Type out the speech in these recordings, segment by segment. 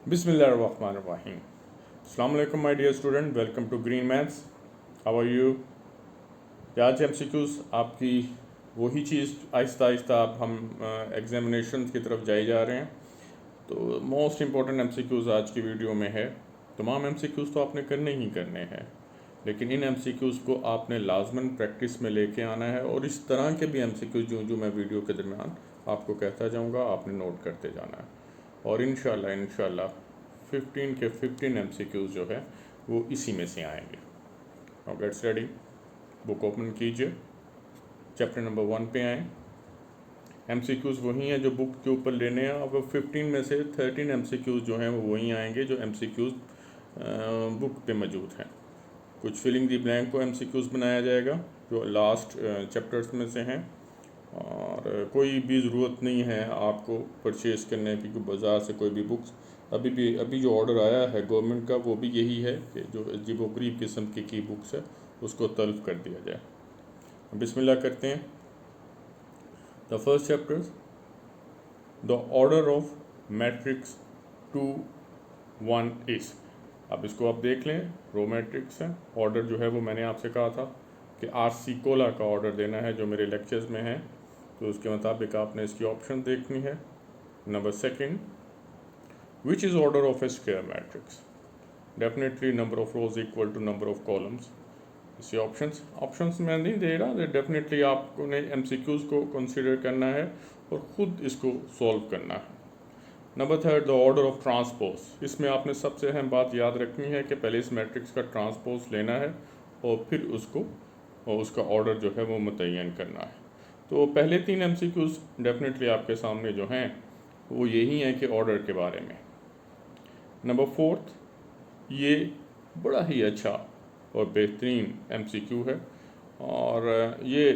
बिस्मिल्लाहिर्रहमानिर्रहीम। अस्सलाम वालेकुम my dear student, welcome to green maths. How are you? आज एमसीक्यूज़ आपकी वही चीज़ आहिस्ता आहिस्ता अब हम एग्जामिनेशन की तरफ जाए जा रहे हैं। तो मोस्ट इम्पॉर्टेंट एमसीक्यूज़ आज की वीडियो में है। तमाम एमसीक्यूज़ तो आपने करने ही करने हैं, लेकिन इन एमसीक्यूज़ को आपने लाजमन प्रैक्टिस में लेके आना है और इस तरह के भी एमसीक्यूज़ जो मैं वीडियो के दरमियान आपको कहता जाऊँगा, आपने नोट करते जाना है। और इंशाल्लाह 15 के 15 एमसीक्यूज़ जो है वो इसी में से आएंगे। Now gets ready, book open कीजिए, चैप्टर नंबर 1 पे आएँ। एमसीक्यूज़ वही हैं जो बुक के ऊपर लेने हैं। अब 15 में से 13 एमसीक्यूज़ जो हैं वो वही आएंगे जो एमसीक्यूज़ बुक पे मौजूद हैं। कुछ फिलिंग दी ब्लैंक को एमसीक्यूज़ बनाया जाएगा जो लास्ट चैप्टर्स में से हैं, और कोई भी ज़रूरत नहीं है आपको परचेज़ करने की, बाज़ार से कोई भी बुक्स। अभी जो ऑर्डर आया है गवर्नमेंट का वो भी यही है कि जो अजीबोगरीब किस्म की बुक्स है उसको तल्फ कर दिया जाए। बिस्मिल्लाह करते हैं। The first chapter, the order of matrix 2 1 is. अब इसको आप देख लें, रो मैट्रिक्स है। ऑर्डर जो है वो मैंने आपसे कहा था कि RC कोला का ऑर्डर देना है जो मेरे लेक्चर्स में है, तो उसके मुताबिक आपने इसकी ऑप्शन देखनी है। Number second, which is order of a square matrix? Definitely number of rows equal to number of columns. इसी ऑप्शंस मैं नहीं दे रहा, डेफिनेटली आपको ने MCQs को कंसिडर करना है और ख़ुद इसको सॉल्व करना है। Number third, the order of transpose. इसमें आपने सबसे अहम बात याद रखनी है कि पहले इस मैट्रिक्स का ट्रांसपोज लेना है और फिर उसका ऑर्डर जो है वो मुतय्यन करना है। तो पहले 3 MCQs डेफिनेटली आपके सामने जो हैं वो यही हैं कि ऑर्डर के बारे में। नंबर फोर्थ, ये बड़ा ही अच्छा और बेहतरीन MCQ है, और ये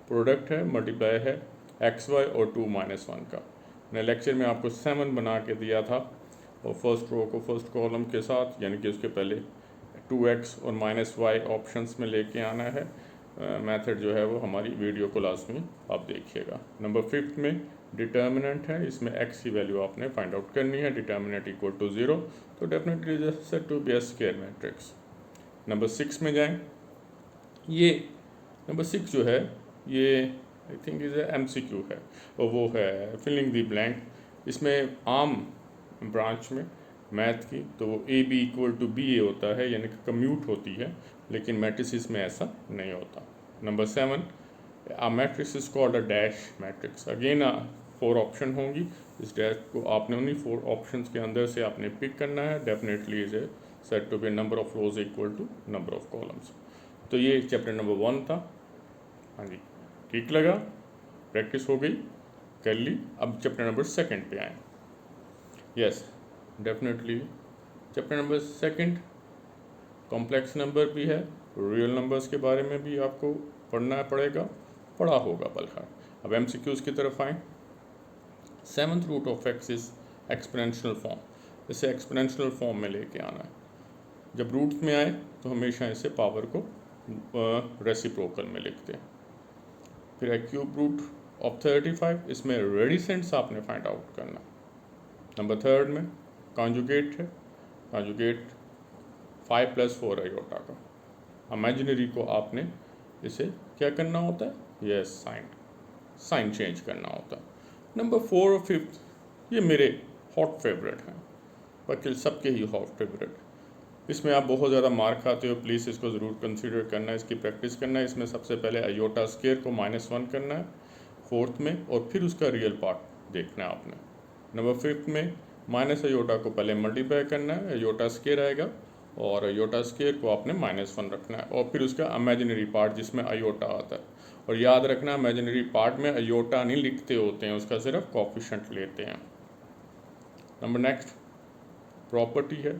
प्रोडक्ट है, मल्टीप्लाई है XY और 2-1 का। मैंने लेक्चर में आपको 7 बना के दिया था, और फर्स्ट रो को फर्स्ट कॉलम के साथ, यानी कि उसके पहले 2x और -y ऑप्शंस में लेके आना है। मेथड जो है वो हमारी वीडियो को लाजमी आप देखिएगा। नंबर 5 में डिटर्मिनेंट है, इसमें x की वैल्यू आपने फाइंड आउट करनी है। डिटर्मिनेंट इक्वल टू 0, तो definitely set to be a square matrix. Number 6 में जाएं। ये नंबर 6 जो है ये आई थिंक इज़ MCQ है, और वो है फिलिंग दी ब्लैंक। इसमें आम ब्रांच में मैथ की तो वो AB इक्वल टू BA होता है, यानी कि कम्यूट होती है, लेकिन मैट्रिसेस में ऐसा नहीं होता। Number 7, a matrix is called a dash matrix। Again 4 option होंगी, इस डैश को आपने उन्हीं 4 ऑप्शंस के अंदर से आपने पिक करना है। Definitely is a set to be number of rows equal to number of columns. तो ये चैप्टर नंबर 1 था। हाँ जी, ठीक लगा, प्रैक्टिस हो गई, कर ली। अब चैप्टर नंबर 2 पे आए। Yes, definitely chapter number 2 complex number भी है, रियल नंबर्स के बारे में भी आपको पढ़ना पड़ेगा, पढ़ा होगा बल्कि। अब MCQs की तरफ आएँ। 7th root of x is exponential form. इसे एक्सपोनेंशियल फॉर्म में लेके आना है। जब रूट्स में आए तो हमेशा इसे पावर को रेसिप्रोकल में लिखते हैं। फिर है क्यूब रूट ऑफ 35, इसमें रेडिसेंट्स आपने फाइंड आउट करना। नंबर 3 में कॉन्जुगेट है, कॉन्जुगेट 5 + 4 आयोटा का। इमेजिनरी को आपने इसे क्या करना होता है, यस साइन चेंज करना होता है। नंबर 4 और 5 ये मेरे हॉट फेवरेट हैं, बाकी सबके ही हॉट फेवरेट। इसमें आप बहुत ज़्यादा मार्क खाते हो, प्लीज़ इसको ज़रूर कंसीडर करना है, इसकी प्रैक्टिस करना है। इसमें सबसे पहले आयोटा स्क्वायर को -1 करना है 4th में, और फिर उसका रियल पार्ट देखना है आपने। नंबर 5 में माइनस आयोटा को पहले मल्टीप्लाई करना है, आयोटा स्क्वायर आएगा, और आयोटा स्क्वायर को आपने -1 रखना है, और फिर उसका इमेजिनरी पार्ट जिसमें आयोटा आता है। और याद रखना, इमेजिनरी पार्ट में आयोटा नहीं लिखते होते हैं, उसका सिर्फ कोफिशिएंट लेते हैं। नंबर नेक्स्ट प्रॉपर्टी है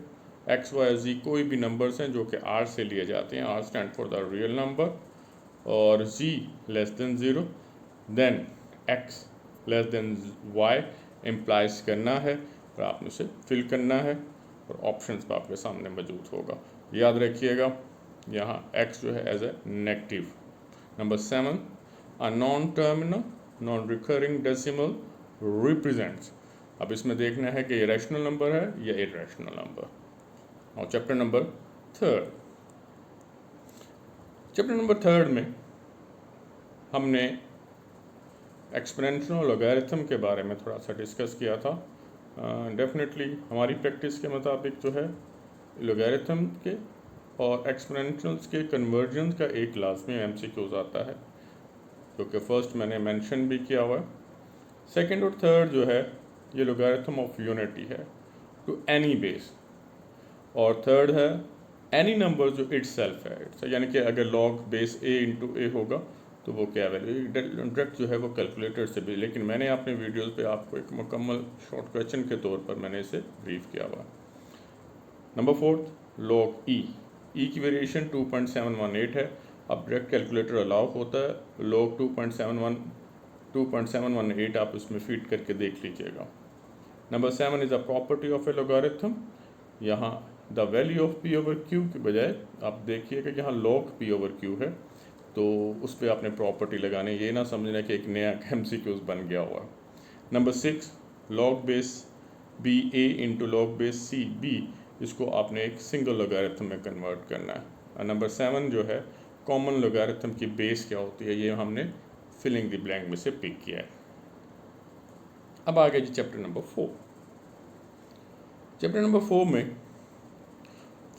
x, y, z कोई भी नंबर्स हैं जो कि r से लिए जाते हैं। r stand for the real number, और z <0, then x y implies करना है, और आपने उसे फिल करना है, और ऑप्शंस पर आपके सामने मौजूद होगा। याद रखिएगा यहाँ x जो है as a negative. Number 7, a non terminal non recurring decimal represents. अब इसमें देखना है कि ये रैशनल नंबर है या इरैशनल नंबर। और चैप्टर नंबर थर्ड में हमने एक्सपोनेंशियल और लॉगरिथम के बारे में थोड़ा सा डिस्कस किया था। डेफिनेटली हमारी प्रैक्टिस के मुताबिक जो है लॉगरिथम के और एक्सपोनेंशियल्स के कन्वर्जन का एक लाजमी MCQs आता है, जो कि फर्स्ट मैंने मेंशन भी किया हुआ है। सेकंड और थर्ड जो है ये लॉगरिथम ऑफ यूनिटी है टू एनी बेस, और थर्ड है एनी नंबर जो इटसेल्फ है, यानी कि अगर लॉग बेस a इंटू ए होगा तो वो क्या वैल्यू डायरेक्ट जो है वो कैलकुलेटर से भी, लेकिन मैंने अपने वीडियोस पे आपको एक मुकम्मल शॉर्ट क्वेश्चन के तौर पर मैंने इसे ब्रीफ किया हुआ। नंबर फोर्थ लॉग ई की वेरिएशन 2.718 है। अब डायरेक्ट कैलकुलेटर अलाउ होता है, लॉग 2.718 आप उसमें फीड करके देख लीजिएगा। Number 7 is a property of a logarithm. यहाँ the value of P over Q की बजाय आप देखिएगा यहाँ लॉग P ओवर Q है, तो उस पर आपने प्रॉपर्टी लगाने, ये ना समझना कि एक नया MCQs बन गया हुआ। Number 6 log base B A into log base C B, इसको आपने एक सिंगल लॉगरिथम में कन्वर्ट करना है। और नंबर 7 जो है कॉमन लॉगरिथम की बेस क्या होती है, ये हमने फिलिंग द ब्लैंक में से पिक किया है। अब आगे जी चैप्टर नंबर 4। चैप्टर नंबर 4 में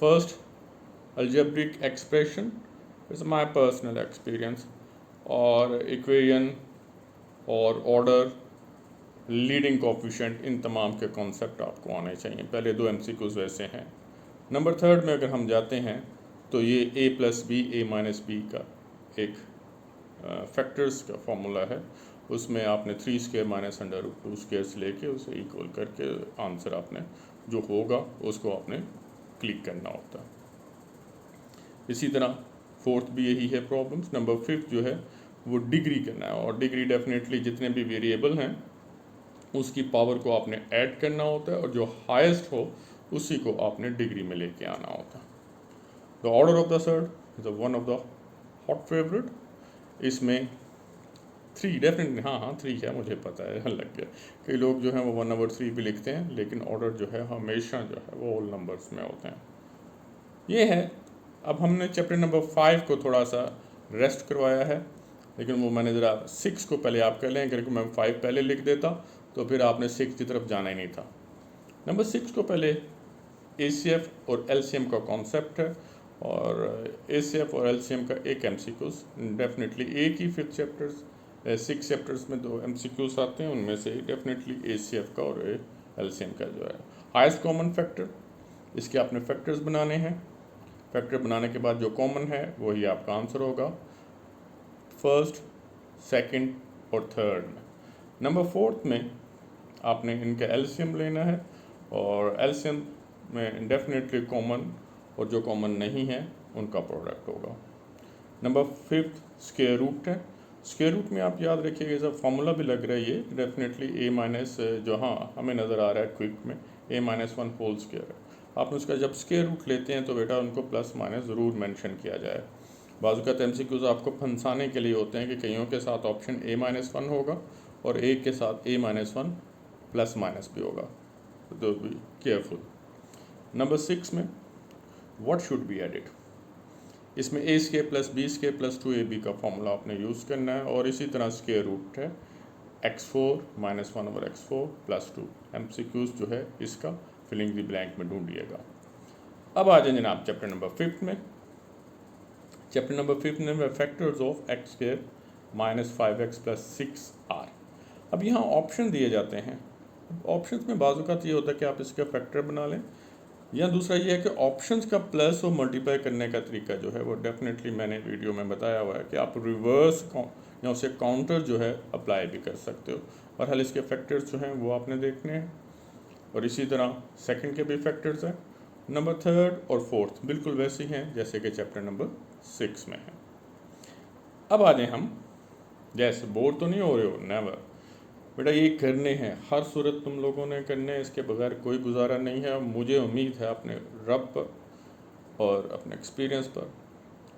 first algebraic expression is my personal experience, और इक्वेशन और ऑर्डर लीडिंग कोफिशिएंट, इन तमाम के कॉन्सेप्ट आपको आने चाहिए। पहले 2 MCQs वैसे हैं। नंबर थर्ड में अगर हम जाते हैं तो ये a plus B a minus B का एक फैक्टर्स का फॉर्मूला है, उसमें आपने 3 square minus under root 2 square से लेके उसे इक्वल करके आंसर आपने जो होगा उसको आपने क्लिक करना होता है। इसी तरह फोर्थ भी यही है प्रॉब्लम्स। नंबर 5 जो है वो डिग्री करना है, और डिग्री डेफिनेटली जितने भी वेरिएबल हैं उसकी पावर को आपने ऐड करना होता है, और जो हाईएस्ट हो उसी को आपने डिग्री में लेके आना होता है। The order of the surd is one of the hot favourite. इसमें 3 डेफिनेटली, हाँ 3 है, मुझे पता है, लग गया। कई लोग जो हैं वो 1/3 भी लिखते हैं, लेकिन ऑर्डर जो है हमेशा जो है वो होल नंबर्स में होते हैं। ये है। अब हमने चैप्टर नंबर 5 को थोड़ा सा रेस्ट करवाया है, लेकिन वो मैंने ज़रा 6 को पहले आप कर लें, क्योंकि मैं 5 पहले लिख देता तो फिर आपने 6 की तरफ जाना ही नहीं था। नंबर 6 को पहले ACF और LCM का कॉन्सेप्ट है, और ACF और LCM का एक MCQs डेफिनेटली एक ही 5 चैप्टर्स 6 चैप्टर्स में 2 MCQs आते हैं, उनमें से डेफिनेटली ACF का और LCM का जो है हाईएस्ट कॉमन फैक्टर, इसके आपने फैक्टर्स बनाने हैं। फैक्टर बनाने के बाद जो कॉमन है वही आपका आंसर होगा फर्स्ट, सेकंड और थर्ड में। नंबर 4 में आपने इनका LCM लेना है, और LCM में डेफिनेटली कॉमन और जो कॉमन नहीं है उनका प्रोडक्ट होगा। नंबर 5 स्क्वायर रूट है। स्क्वायर रूट में आप याद रखिएगा, जब फार्मूला भी लग रहा है ये डेफिनेटली a माइनस, जो हाँ हमें नज़र आ रहा है क्विक में a-1 होल स्क्वायर है। आपने उसका जब स्क्वायर रूट लेते हैं तो बेटा उनको प्लस माइनस ज़रूर मेंशन किया जाए। बाज़ औक़ात MCQs आपको फंसाने के लिए होते हैं कि कईयों के साथ ऑप्शन a-1 होगा और एक के साथ a-1 प्लस माइनस भी होगा, तो बी केयरफुल। नंबर 6 में व्हाट शुड बी एडिड, इसमें a square plus b square plus 2ab का फॉर्मूला आपने यूज़ करना है, और इसी तरह स्क्वायर रूट है x4 minus 1/x4 plus 2। MCQs जो है इसका फिलिंग द ब्लैंक में ढूंढिएगा। अब आ जाए जनाब चैप्टर नंबर 5 में। चैप्टर नंबर 5 में factors of x square minus 5x plus 6r। अब यहाँ ऑप्शन दिए जाते हैं। ऑप्शंस में बाज़ औक़ात ये होता है कि आप इसका फैक्टर बना लें, या दूसरा ये है कि ऑप्शंस का प्लस और मल्टीप्लाई करने का तरीका जो है वो डेफिनेटली मैंने वीडियो में बताया हुआ है कि आप रिवर्स या उसे काउंटर जो है अप्लाई भी कर सकते हो। और हल इसके फैक्टर्स जो हैं वो आपने देखने हैं, और इसी तरह सेकंड के भी फैक्टर्स हैं। नंबर 3 और 4 बिल्कुल वैसे ही हैं जैसे कि चैप्टर नंबर 6 में है। अब आ जाए हम, जैसे बोर तो नहीं हो रहे हो, नेवर बेटा ये करने हैं, हर सूरत तुम लोगों ने करने हैं, इसके बगैर कोई गुजारा नहीं है। मुझे उम्मीद है अपने रब पर और अपने एक्सपीरियंस पर,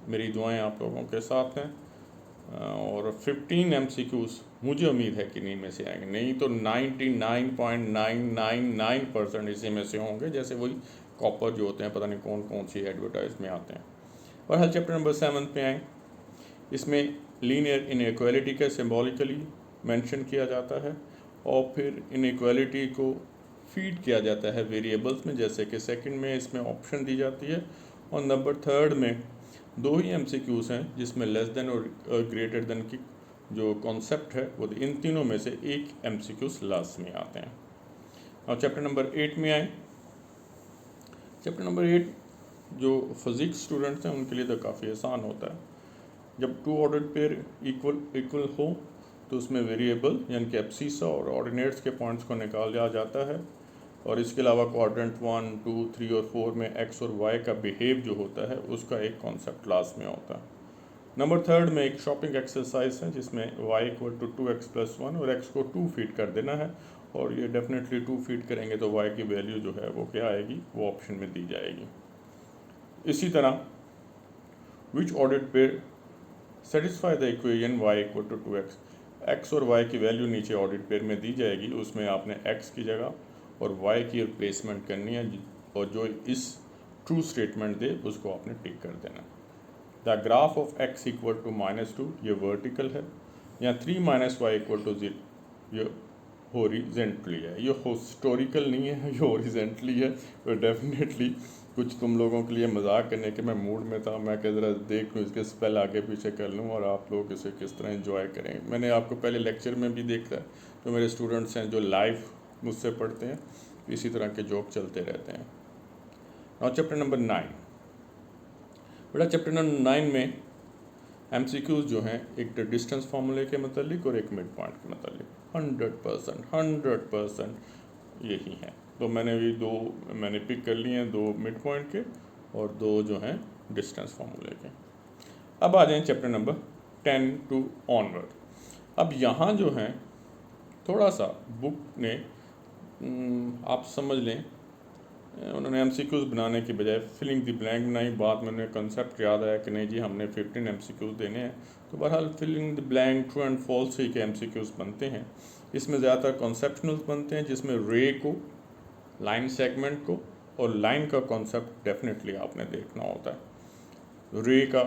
मेरी दुआएं आप लोगों के साथ हैं। और 15 MCQs मुझे उम्मीद है कि नहीं में से आएंगे, नहीं तो 99.999% इसी में से होंगे, जैसे वही कॉपर जो होते हैं पता नहीं कौन कौन सी एडवर्टाइज में आते हैं। और हल चैप्टर नंबर 7 पे आए, इसमें लीनियर इनइक्वालिटी का सिंबॉलिकली मेंशन किया जाता है और फिर इनइक्वालिटी को फीड किया जाता है वेरिएबल्स में, जैसे कि सेकंड में इसमें ऑप्शन दी जाती है, और नंबर थर्ड में 2 ही MCQs हैं जिसमें लेस देन और ग्रेटर देन की जो कॉन्सेप्ट है वो इन तीनों में से एक MCQs लास्ट में आते हैं। और चैप्टर नंबर 8 में आए, चैप्टर नंबर 8 जो फिजिक्स स्टूडेंट्स हैं उनके लिए तो काफ़ी आसान होता है। जब 2 ऑर्डर्ड पेयर इक्वल हो तो उसमें वेरिएबल यानी कि एब्सीसा और ऑर्डिनेट्स के पॉइंट्स को निकाला जाता है, और इसके अलावा क्वाड्रेंट 1, 2, 3 और 4 में x और y का बिहेव जो होता है उसका एक कॉन्सेप्ट क्लास में होता है। नंबर थर्ड में एक शॉपिंग एक्सरसाइज है जिसमें y = 2x+1 और x को 2 फीड कर देना है, और ये डेफिनेटली 2 फीड करेंगे तो y की वैल्यू जो है वो क्या आएगी, वो ऑप्शन में दी जाएगी। इसी तरह which ordered pair satisfy the equation y = 2x, x और y की वैल्यू नीचे ऑर्डर्ड पेयर में दी जाएगी, उसमें आपने x की जगह और y की रिप्लेसमेंट करनी है, और जो इस ट्रू स्टेटमेंट दे उसको आपने टिक कर देना। द ग्राफ ऑफ x = -2 ये वर्टिकल है, या 3 - y = 0 ये हॉरिजेंटली है, ये हिस्टोरिकल नहीं है, ये हॉरिजेंटली है। तो डेफिनेटली कुछ तुम लोगों के लिए मजाक करने के मैं मूड में था, मैं कह ज़रा देख लूँ इसके स्पेल आगे पीछे कर लूँ और आप लोग इसे किस तरह एंजॉय करें। मैंने आपको पहले लेक्चर में भी देखा, जो मेरे स्टूडेंट्स हैं जो लाइव मुझसे पढ़ते हैं, इसी तरह के जोक चलते रहते हैं। और चैप्टर नंबर 9, बेटा चैप्टर नंबर 9 में MCQs जो हैं एक डिस्टेंस फार्मूले के मतलब और एक मिड पॉइंट के मतलब 100% यही हैं। तो मैंने पिक कर लिए हैं, 2 मिड पॉइंट के और 2 जो हैं डिस्टेंस फार्मूले के। अब आ जाएं चैप्टर नंबर 10 टू ऑनवर्ड। अब यहाँ जो हैं थोड़ा सा बुक ने आप समझ लें, उन्होंने MCQs बनाने की बजाय फिलिंग द ब्लैंक बनाई। बाद में उन्हें कंसेप्ट याद आया कि नहीं जी हमने 15 MCQs देने हैं, तो बहरहाल filling the blank true and false ही के MCQs बनते हैं। इसमें ज़्यादातर कॉन्सेप्शनल्स बनते हैं, जिसमें रे को, लाइन सेगमेंट को और लाइन का कॉन्सेप्ट डेफिनेटली आपने देखना होता है। रे का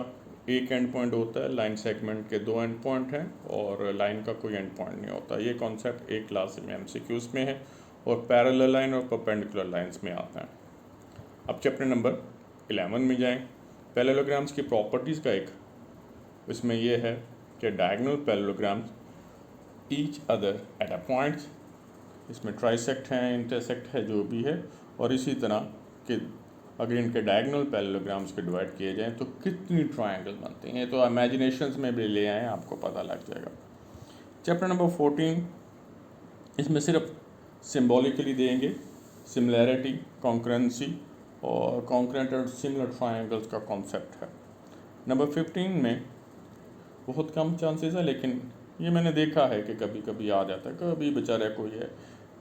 एक एंड पॉइंट होता है, लाइन सेगमेंट के 2 एंड पॉइंट हैं और लाइन का कोई एंड पॉइंट नहीं होता। ये कॉन्सेप्ट एक क्लास में MCQs में है और पैरेलल लाइन और परपेंडिकुलर लाइंस में आता है। अब चैप्टर नंबर 11 में जाएं। पैरेललोग्राम्स की प्रॉपर्टीज़ का एक इसमें यह है कि diagonal parallelograms each other at a points, इसमें ट्राइसेक्ट हैं, इंटरसेक्ट है, जो भी है, और इसी तरह के अगर इनके डायगोनल पैरेललोग्राम्स के डिवाइड किए जाएँ तो कितनी ट्रायंगल बनते हैं, तो इमेजिनेशंस में भी ले आएँ, आपको पता लग जाएगा। चैप्टर नंबर 14, इसमें सिर्फ सिम्बॉलिकली देंगे सिमिलैरिटी, कॉन्करेंसी और कॉन्करेंट और सिमिलर ट्रायंगल्स का कॉन्सेप्ट है। नंबर 15 में बहुत कम चांसेस है, लेकिन ये मैंने देखा है कि कभी कभी आ जाता है, कभी बेचारा कोई है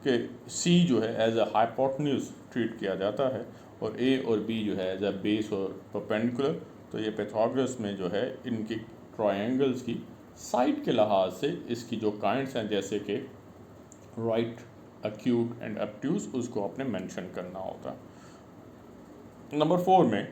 कि सी जो है एज अ हाइपोटेन्यूज ट्रीट किया जाता है और ए और बी जो है एज अ बेस और परपेंडिकुलर। तो ये पैथागोरस में जो है इनकी ट्रायंगल्स की साइड के लिहाज से इसकी जो काइंड्स हैं, जैसे कि राइट, एक्यूट एंड ऑब्ट्यूज, उसको आपने मेंशन करना होता है। नंबर 4 में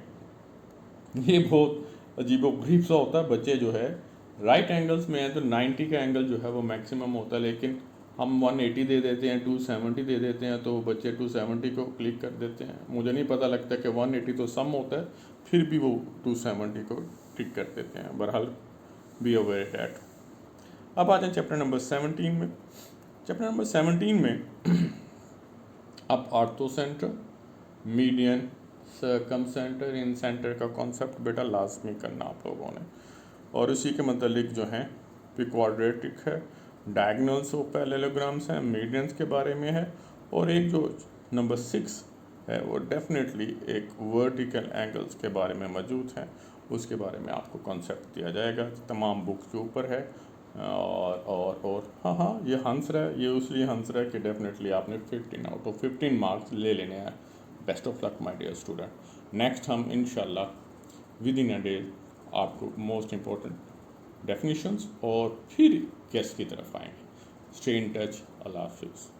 ये बहुत अजीबोगरीब सा होता है, बच्चे जो है राइट एंगल्स में है तो 90 का एंगल जो है वो मैक्सिमम होता है, लेकिन हम 180 दे देते हैं, 270 दे देते हैं, तो बच्चे 270 को क्लिक कर देते हैं। मुझे नहीं पता लगता कि 180 तो सम होता है, फिर भी वो 270 को टिक कर देते हैं। बहरहाल बी अवेयर दैट। अब आ जाए चैप्टर नंबर 17 में। चैप्टर नंबर 17 में अब orthocentre, median, circumcentre, incentre का कॉन्सेप्ट बेटा लास्ट में करना आप लोगों ने, और उसी के मतलब जो हैं क्वाड्रेटिक है, डायगोनल्स और पैरेललोग्राम्स हैं, मीडियंस के बारे में है, और एक जो नंबर 6 है वो डेफिनेटली एक वर्टिकल एंगल्स के बारे में मौजूद है, उसके बारे में आपको कॉन्सेप्ट दिया जाएगा। तमाम बुक्स के ऊपर है, और हाँ ये हंस रहा है, ये इसलिए हंस रहा है कि डेफिनेटली आपने 15 आउट ऑफ 15 मार्क्स ले लेने हैं। Best of luck my dear student. Next हम इंशाल्लाह विद इन अ डे आपको मोस्ट इम्पोर्टेंट डेफिनेशंस और फिर गेस्ट की तरफ आएंगे। Stay in touch. अल्लाह हाफिज़।